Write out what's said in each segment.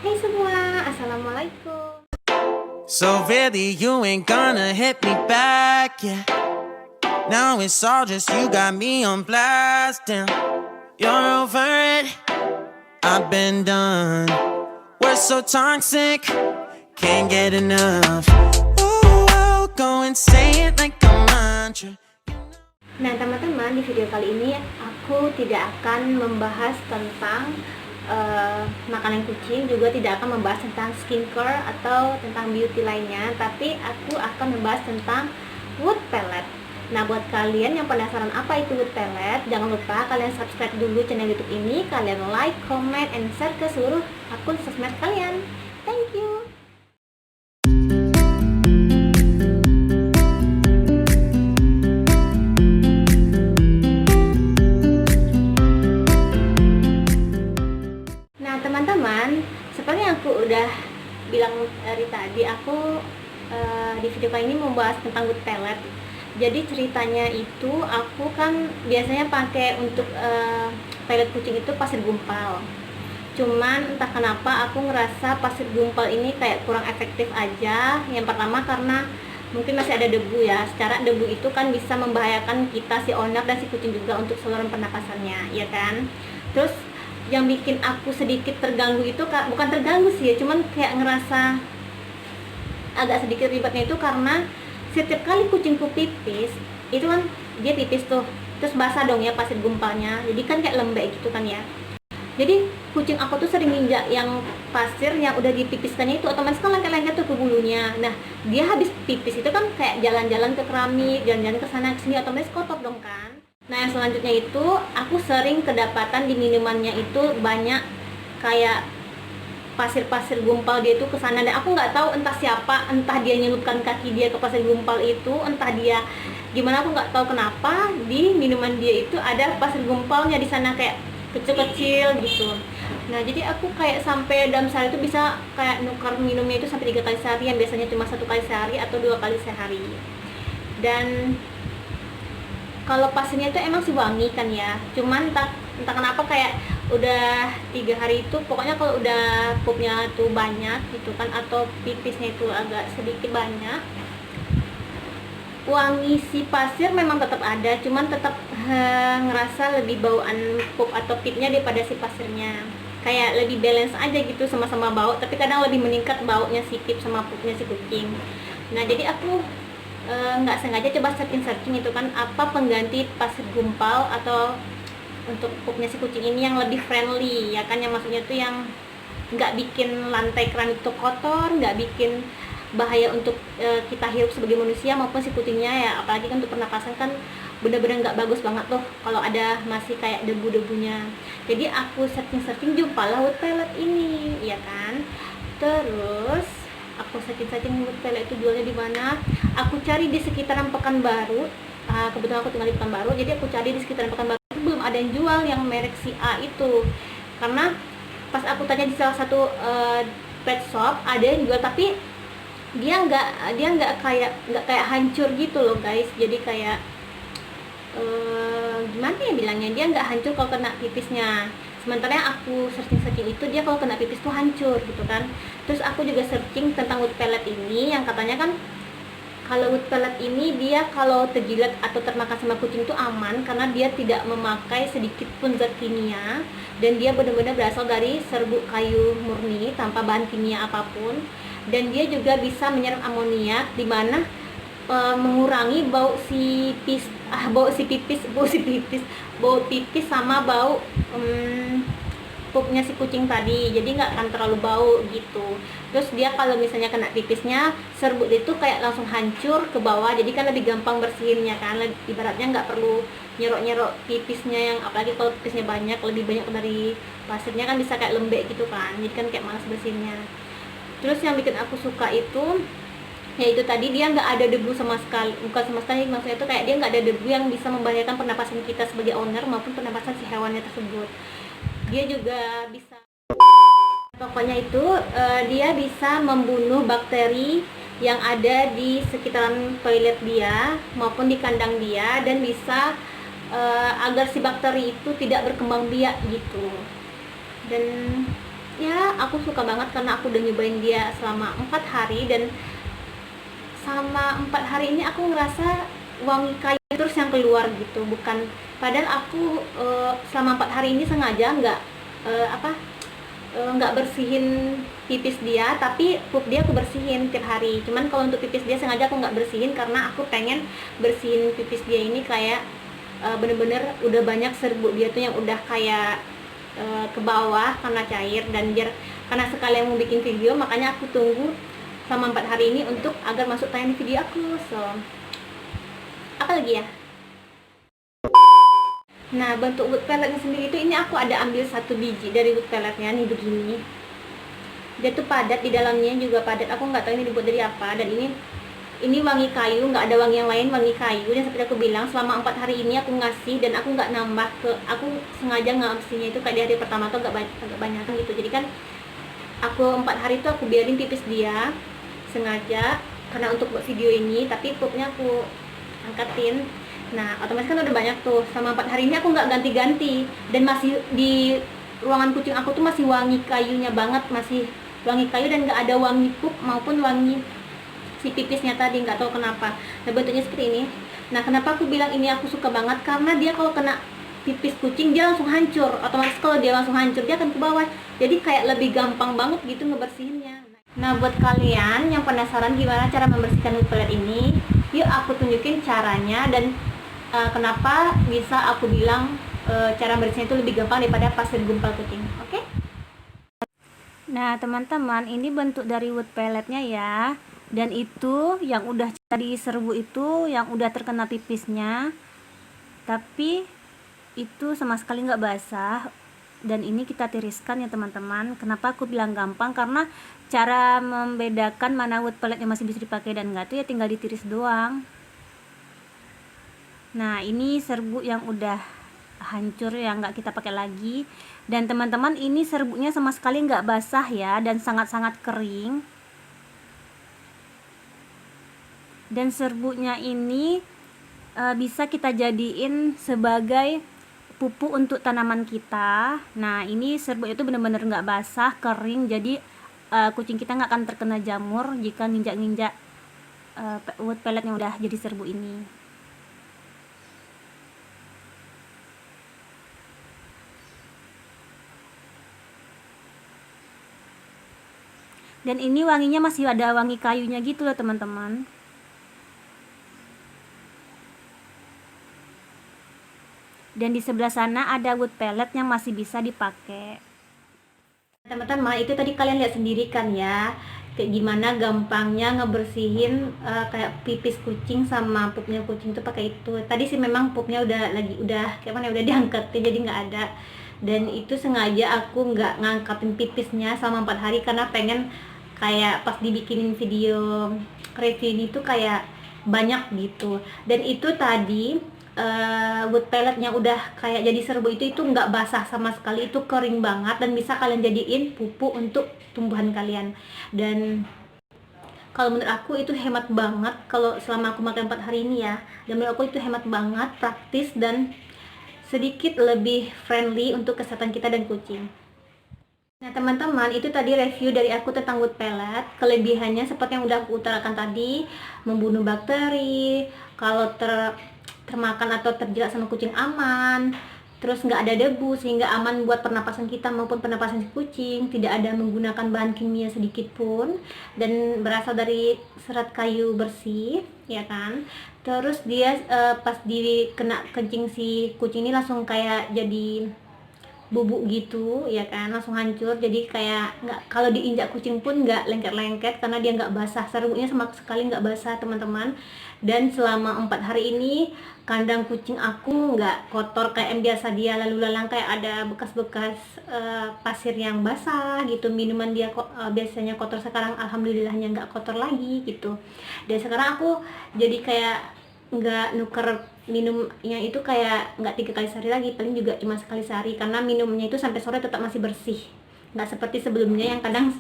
Hai semua, Assalamualaikum. So really you ain't gonna hit me back, yeah. Now it's all just you got me on blast, damn. You're over it, I've been done. We're so toxic, can't get enough. Ooh, I'll go and say it like a mantra. Nah teman-teman, di video kali ini aku tidak akan membahas tentang makanan kucing, juga tidak akan membahas tentang skincare atau tentang beauty lainnya, tapi aku akan membahas tentang wood pellet. Nah buat kalian yang penasaran apa itu wood pellet, jangan lupa kalian subscribe dulu channel YouTube ini, kalian like, comment, and share ke seluruh akun sosmed kalian. Thank you. Nah teman-teman, seperti yang aku udah bilang dari tadi, aku di video kali ini membahas tentang wood pellet. Jadi ceritanya itu, aku kan biasanya pakai untuk pellet kucing itu pasir gumpal. Cuman entah kenapa aku ngerasa pasir gumpal ini kayak kurang efektif aja. Yang pertama karena mungkin masih ada debu ya. Secara debu itu kan bisa membahayakan kita, si owner dan si kucing juga, untuk saluran pernapasannya, ya kan. Terus yang bikin aku sedikit terganggu itu, bukan terganggu sih ya, cuman kayak ngerasa agak sedikit ribetnya itu karena setiap kali kucingku pipis itu kan dia pipis tuh, terus basah dong ya pasir gumpalnya, jadi kan kayak lembek gitu kan ya. Jadi kucing aku tuh sering nginjak yang pasir yang udah dipipiskannya itu, otomatis kan lengket-lengket tuh ke bulunya. Nah dia habis pipis itu kan kayak jalan-jalan ke keramik, jalan-jalan ke sana ke sini, otomatis kotor dong kan. Nah yang selanjutnya itu, aku sering kedapatan di minumannya itu banyak kayak pasir-pasir gumpal dia itu kesana, dan aku nggak tahu entah siapa, entah dia nyelupkan kaki dia ke pasir gumpal itu, entah dia gimana, aku nggak tahu kenapa di minuman dia itu ada pasir gumpalnya di sana kayak kecil-kecil gitu. Nah jadi aku kayak sampai dalam sehari itu bisa kayak nukar minumnya itu sampai 3 kali sehari, yang biasanya cuma 1 kali sehari atau 2 kali sehari. Dan kalau pasirnya itu emang sih wangi kan ya, cuman entah kenapa kayak udah 3 hari itu, pokoknya kalau udah pupnya tuh banyak gitu kan, atau pipisnya itu agak sedikit banyak, wangi si pasir memang tetap ada, cuman tetap ngerasa lebih bauan pup atau pipnya daripada si pasirnya. Kayak lebih balance aja gitu, sama-sama bau, tapi kadang lebih meningkat baunya si pip sama pupnya si kucing. Nah jadi aku nggak sengaja coba searching itu kan, apa pengganti pasir gumpal atau untuk pupnya si kucing ini yang lebih friendly ya kan, yang maksudnya tuh yang nggak bikin lantai keramik itu kotor, nggak bikin bahaya untuk kita hirup sebagai manusia maupun si kucingnya ya. Apalagi kan untuk pernapasan kan bener-bener nggak bagus banget tuh kalau ada masih kayak debu-debunya. Jadi aku searching jumpalah wood pellet ini ya kan. Terus aku searching wood pellet itu jualnya di mana, aku cari di sekitaran Pekanbaru. Kebetulan aku tinggal di Pekanbaru, jadi aku cari di sekitaran Pekanbaru belum ada yang jual yang merek si A itu. Karena pas aku tanya di salah satu pet shop ada yang jual, tapi dia nggak kayak hancur gitu loh guys. Jadi kayak gimana ya bilangnya, dia nggak hancur kalau kena pipisnya. Sementara yang aku searching itu dia kalau kena pipis tuh hancur gitu kan. Terus aku juga searching tentang wood pellet ini, yang katanya kan kalau wood pellet ini dia kalau terjilat atau termakan sama kucing itu aman, karena dia tidak memakai sedikit pun zat kimia, dan dia benar-benar berasal dari serbuk kayu murni tanpa bahan kimia apapun. Dan dia juga bisa menyerap amoniak, di mana mengurangi bau pipis sama bau pupnya si kucing tadi, jadi nggak akan terlalu bau gitu. Terus dia kalau misalnya kena pipisnya, serbuk itu kayak langsung hancur ke bawah, jadi kan lebih gampang bersihinnya kan, ibaratnya nggak perlu nyerok pipisnya, yang apalagi kalau pipisnya lebih banyak dari pasirnya kan bisa kayak lembek gitu kan, jadi kan kayak malas bersihinnya. Terus yang bikin aku suka itu yaitu tadi dia nggak ada debu sama sekali, bukan sama sekali, maksudnya itu kayak dia nggak ada debu yang bisa membahayakan pernapasan kita sebagai owner maupun pernapasan si hewannya tersebut. Dia juga bisa, pokoknya itu dia bisa membunuh bakteri yang ada di sekitaran toilet dia maupun di kandang dia, dan bisa agar si bakteri itu tidak berkembang biak gitu. Dan ya aku suka banget karena aku udah nyobain dia selama 4 hari, dan sama 4 hari ini aku ngerasa wangi kayu terus yang keluar gitu. Bukan, padahal aku selama 4 hari ini sengaja nggak bersihin pipis dia, tapi pup dia aku bersihin tiap hari. Cuman kalau untuk pipis dia sengaja aku nggak bersihin karena aku pengen bersihin pipis dia ini kayak bener-bener udah banyak serbuk dia tuh yang udah kayak ke bawah karena cair, dan biar karena sekalian mau bikin video makanya aku tunggu selama 4 hari ini untuk agar masuk tayang di video aku. So apa lagi ya, nah bentuk wood pelletnya sendiri itu, ini aku ada ambil 1 biji dari wood pelletnya nih, begini dia tuh padat, di dalamnya juga padat. Aku nggak tahu ini dibuat dari apa, dan ini wangi kayu, nggak ada wangi yang lain, wangi kayu. Dan seperti aku bilang, selama 4 hari ini aku ngasih dan aku nggak nambah aku sengaja ngasihnya itu kayak di hari pertama tuh agak banyak gitu. Jadi kan aku 4 hari itu aku biarin pipis dia sengaja karena untuk buat video ini, tapi pupnya aku angkatin. Nah otomatis kan udah banyak tuh. Selama 4 hari ini aku nggak ganti-ganti, dan masih di ruangan kucing aku tuh masih wangi kayunya banget, masih wangi kayu, dan nggak ada wangi pup maupun wangi si pipisnya tadi, nggak tahu kenapa. Nah bentuknya seperti ini. Nah kenapa aku bilang ini aku suka banget, karena dia kalau kena pipis kucing dia langsung hancur. Otomatis kalau dia langsung hancur dia akan ke bawah, jadi kayak lebih gampang banget gitu ngebersihinnya. Nah buat kalian yang penasaran gimana cara membersihkan wood pellet ini, yuk aku tunjukin caranya, dan kenapa bisa aku bilang cara bersihnya itu lebih gampang daripada pasir gumpal kucing. Oke? Nah teman-teman, ini bentuk dari wood pelletnya ya. Dan itu yang udah tadi serbu itu yang udah terkena pipisnya, tapi itu sama sekali nggak basah. Dan ini kita tiriskan ya teman-teman. Kenapa aku bilang gampang, karena cara membedakan mana wood pelletnya masih bisa dipakai dan enggak tuh ya tinggal ditiris doang. Nah ini serbuk yang udah hancur yang nggak kita pakai lagi. Dan teman-teman, ini serbuknya sama sekali nggak basah ya, dan sangat-sangat kering. Dan serbuknya ini bisa kita jadiin sebagai pupuk untuk tanaman kita. Nah ini serbuk itu benar-benar nggak basah, kering, jadi kucing kita nggak akan terkena jamur jika nginjak-nginjak wood pellet yang udah jadi serbuk ini. Dan ini wanginya masih ada wangi kayunya gitu loh teman-teman. Dan di sebelah sana ada wood pellet yang masih bisa dipakai. Teman-teman, itu tadi kalian lihat sendiri kan ya, kayak gimana gampangnya ngebersihin kayak pipis kucing sama pupnya kucing tuh pakai itu. Tadi sih memang pupnya udah kayak mana udah diangkat jadi nggak ada. Dan itu sengaja aku nggak ngangkatin pipisnya selama 4 hari karena pengen kayak pas dibikinin video review ini tuh kayak banyak gitu. Dan itu tadi wood pelletnya udah kayak jadi serbuk itu nggak basah sama sekali, itu kering banget, dan bisa kalian jadiin pupuk untuk tumbuhan kalian. Dan kalau menurut aku itu hemat banget kalau selama aku makan 4 hari ini ya. Dan menurut aku itu hemat banget, praktis, dan sedikit lebih friendly untuk kesehatan kita dan kucing. Nah teman-teman, itu tadi review dari aku tentang wood pellet. Kelebihannya seperti yang udah aku utarakan tadi, membunuh bakteri, kalau termakan atau terjerat sama kucing aman, terus nggak ada debu sehingga aman buat pernapasan kita maupun pernapasan si kucing, tidak ada menggunakan bahan kimia sedikit pun, dan berasal dari serat kayu bersih ya kan. Terus dia pas kena kencing si kucing ini langsung kayak jadi bubuk gitu ya kan, langsung hancur. Jadi kayak nggak, kalau diinjak kucing pun nggak lengket-lengket karena dia nggak basah, serbuknya sama sekali nggak basah teman-teman. Dan selama 4 hari ini kandang kucing aku nggak kotor kayak yang biasa dia lalu lalang kayak ada bekas-bekas pasir yang basah gitu. Minuman dia biasanya kotor, sekarang alhamdulillahnya nggak kotor lagi gitu. Dan sekarang aku jadi kayak nggak nuker minumnya itu, kayak nggak 3 kali sehari lagi, paling juga cuma sekali sehari karena minumnya itu sampai sore tetap masih bersih, nggak seperti sebelumnya yang kadang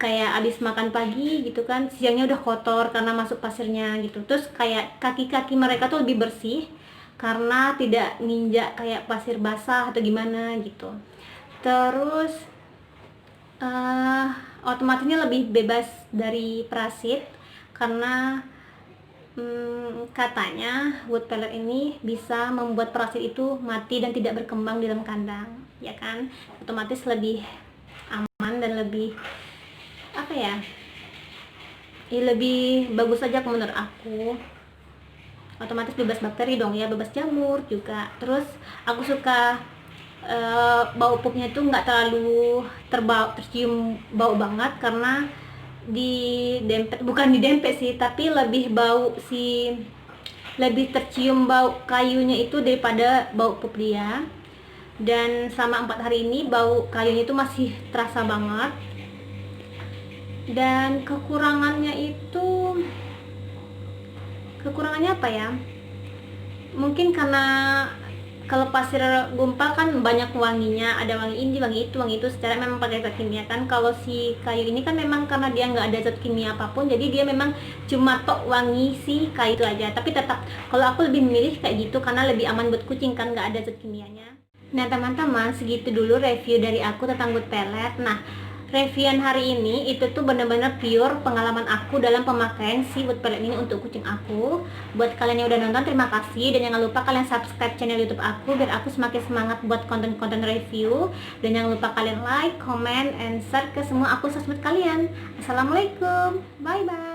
kayak abis makan pagi gitu kan siangnya udah kotor karena masuk pasirnya gitu. Terus kayak kaki-kaki mereka tuh lebih bersih karena tidak nginjak kayak pasir basah atau gimana gitu. Terus otomatisnya lebih bebas dari parasit karena katanya wood pellet ini bisa membuat parasit itu mati dan tidak berkembang di dalam kandang, ya kan? Otomatis lebih aman dan lebih apa ya? Lebih bagus aja menurut aku. Otomatis bebas bakteri dong ya, bebas jamur juga. Terus aku suka bau pupnya itu nggak terlalu tercium bau banget karena bukan didempet sih, tapi lebih lebih tercium bau kayunya itu daripada bau pup dia. Dan selama 4 hari ini bau kayunya itu masih terasa banget. Dan kekurangannya apa ya, mungkin karena kalau pasir gumpal kan banyak wanginya, ada wangi ini, wangi itu, secara memang pakai zat kimia kan. Kalau si kayu ini kan memang karena dia nggak ada zat kimia apapun, jadi dia memang cuma tok wangi si kayu itu aja. Tapi tetap kalau aku lebih memilih kayak gitu karena lebih aman buat kucing kan, nggak ada zat kimianya. Nah teman-teman, segitu dulu review dari aku tentang wood pellet. Nah, reviewan hari ini itu tuh bener-bener pure pengalaman aku dalam pemakaian si wood pellet ini untuk kucing aku. Buat kalian yang udah nonton, terima kasih, dan jangan lupa kalian subscribe channel YouTube aku biar aku semakin semangat buat konten-konten review. Dan jangan lupa kalian like, comment, and share ke semua akun sosmed kalian. Assalamualaikum, bye bye.